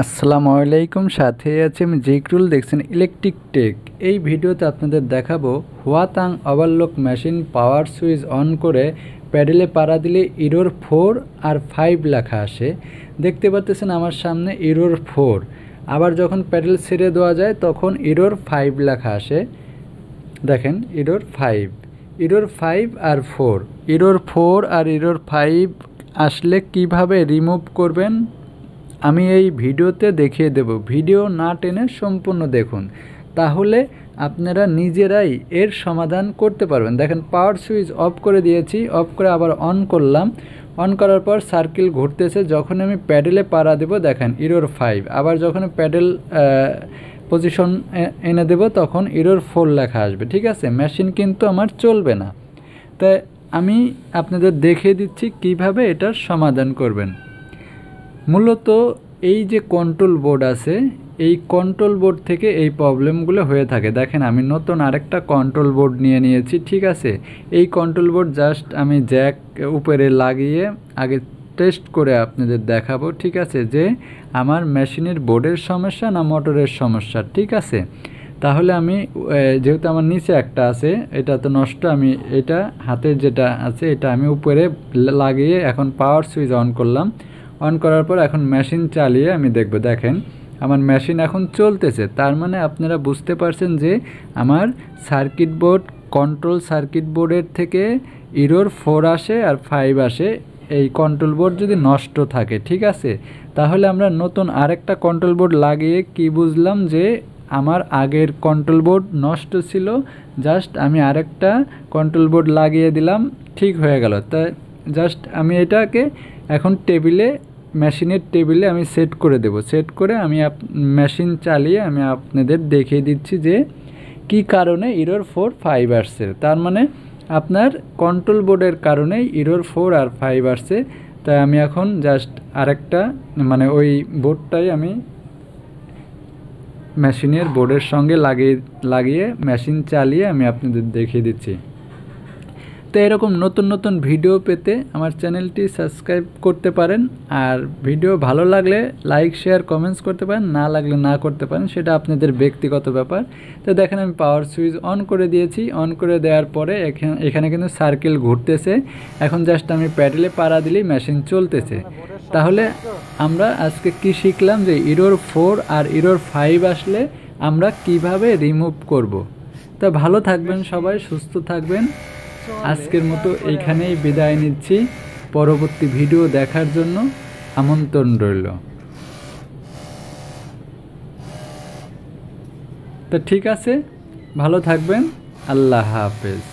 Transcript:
আসসালামু আলাইকুম, সাথে আছে আমি জিকরুল। দেখছেন ইলেকট্রিক টেক। এই ভিডিওতে আপনাদের দেখাবো হুয়াতাং overlock machine power switch on করে প্যাডেলে পাড়া দিলে ইরোর 4 আর 5 লেখা আসে। দেখতে পাচ্ছেন আমার সামনে ইরোর 4, আবার যখন প্যাডেল ছেড়ে দেওয়া যায় তখন ইরোর 5 লেখা আসে। দেখেন ইরোর 5 আর 4, ইরোর 4 আর ইরোর 5 আসলে কিভাবে রিমুভ করবেন আমি এই ভিডিওতে দেখিয়ে দেব। ভিডিও না টেনে সম্পূর্ণ দেখুন, তাহলে আপনারা নিজেরাই এর সমাধান করতে পারবেন। দেখেন পাওয়ার সুইচ অফ করে দিয়েছি, অফ করে আবার অন করলাম। অন করার পর সার্কেল ঘুরতেছে। যখন আমি প্যাডেলে পাড়া দেব দেখেন ইরোর 5, আবার যখন প্যাডেল পজিশন এনে দেব তখন ইরোর 4 লেখা আসবে। ঠিক আছে, মেশিন কিন্তু আমার চলবে না। তাই আমি আপনাদের দেখিয়ে দিচ্ছি কিভাবে এটার সমাধান করবেন। মূলত এই যে কন্ট্রোল বোর্ড আছে, এই কন্ট্রোল বোর্ড থেকে এই প্রবলেমগুলো হয়ে থাকে। দেখেন আমি নতুন আরেকটা কন্ট্রোল বোর্ড নিয়ে নিয়েছি। ঠিক আছে, এই কন্ট্রোল বোর্ড জাস্ট আমি জ্যাক উপরে লাগিয়ে আগে টেস্ট করে আপনাদের দেখাবো। ঠিক আছে, যে আমার মেশিনের বোর্ডের সমস্যা না মোটরের সমস্যা। ঠিক আছে, তাহলে আমি যেহেতু আমার নিচে একটা আছে, এটা তো নষ্ট, আমি এটা হাতের যেটা আছে এটা আমি উপরে লাগিয়ে এখন পাওয়ার সুইচ অন করলাম। অন করার পর এখন মেশিন চালিয়ে আমি দেখব। দেখেন আমার মেশিন এখন চলতেছে। তার মানে আপনারা বুঝতে পারছেন যে আমার সার্কিট বোর্ড, কন্ট্রোল সার্কিট বোর্ডের থেকে ইরোর 4 আসে আর 5 আসে। এই কন্ট্রোল বোর্ড যদি নষ্ট থাকে, ঠিক আছে, তাহলে আমরা নতুন আরেকটা কন্ট্রোল বোর্ড লাগিয়ে কি বুঝলাম যে আমার আগের কন্ট্রোল বোর্ড নষ্ট ছিল, জাস্ট আমি আরেকটা কন্ট্রোল বোর্ড লাগিয়ে দিলাম, ঠিক হয়ে গেল। তা জাস্ট আমি এটাকে এখন মেশিনের টেবিলে আমি সেট করে দেব। সেট করে আমি মেশিন চালিয়ে আমি আপনাদের দেখিয়ে দিচ্ছি যে কি কারণে ইরোর 4 5 আসছে। তার মানে আপনার কন্ট্রোল বোর্ডের কারণে ইরোর 4 আর 5 আসছে। তাই আমি এখন জাস্ট আরেকটা ওই বোর্ডটাই আমি মেশিনের বোর্ডের সঙ্গে লাগিয়ে মেশিন চালিয়ে আমি আপনাদের দেখিয়ে দিচ্ছি। তো এরকম নতুন নতুন ভিডিও পেতে আমার চ্যানেলটি সাবস্ক্রাইব করতে পারেন। আর ভিডিও ভালো লাগলে লাইক শেয়ার কমেন্টস করতে পারেন, না লাগলে না করতে পারেন, সেটা আপনাদের ব্যক্তিগত ব্যাপার। তো দেখেন আমি পাওয়ার সুইচ অন করে দিয়েছি। অন করে দেওয়ার পরে এখানে কিন্তু সার্কেল ঘুরতেছে। এখন জাস্ট আমি প্যাডেলে পাড়া দিলেই মেশিন চলতেছে। তাহলে আমরা আজকে কি শিখলাম যে ইরোর 4 আর ইরোর 5 আসলে আমরা কিভাবে রিমুভ করব। তা ভালো থাকবেন সবাই, সুস্থ থাকবেন। আজকের মতো এইখানেই বিদায় নিচ্ছি। পরবর্তী ভিডিও দেখার জন্য আমন্ত্রণ রইল। তো ঠিক আছে, ভালো থাকবেন। আল্লাহ হাফেজ।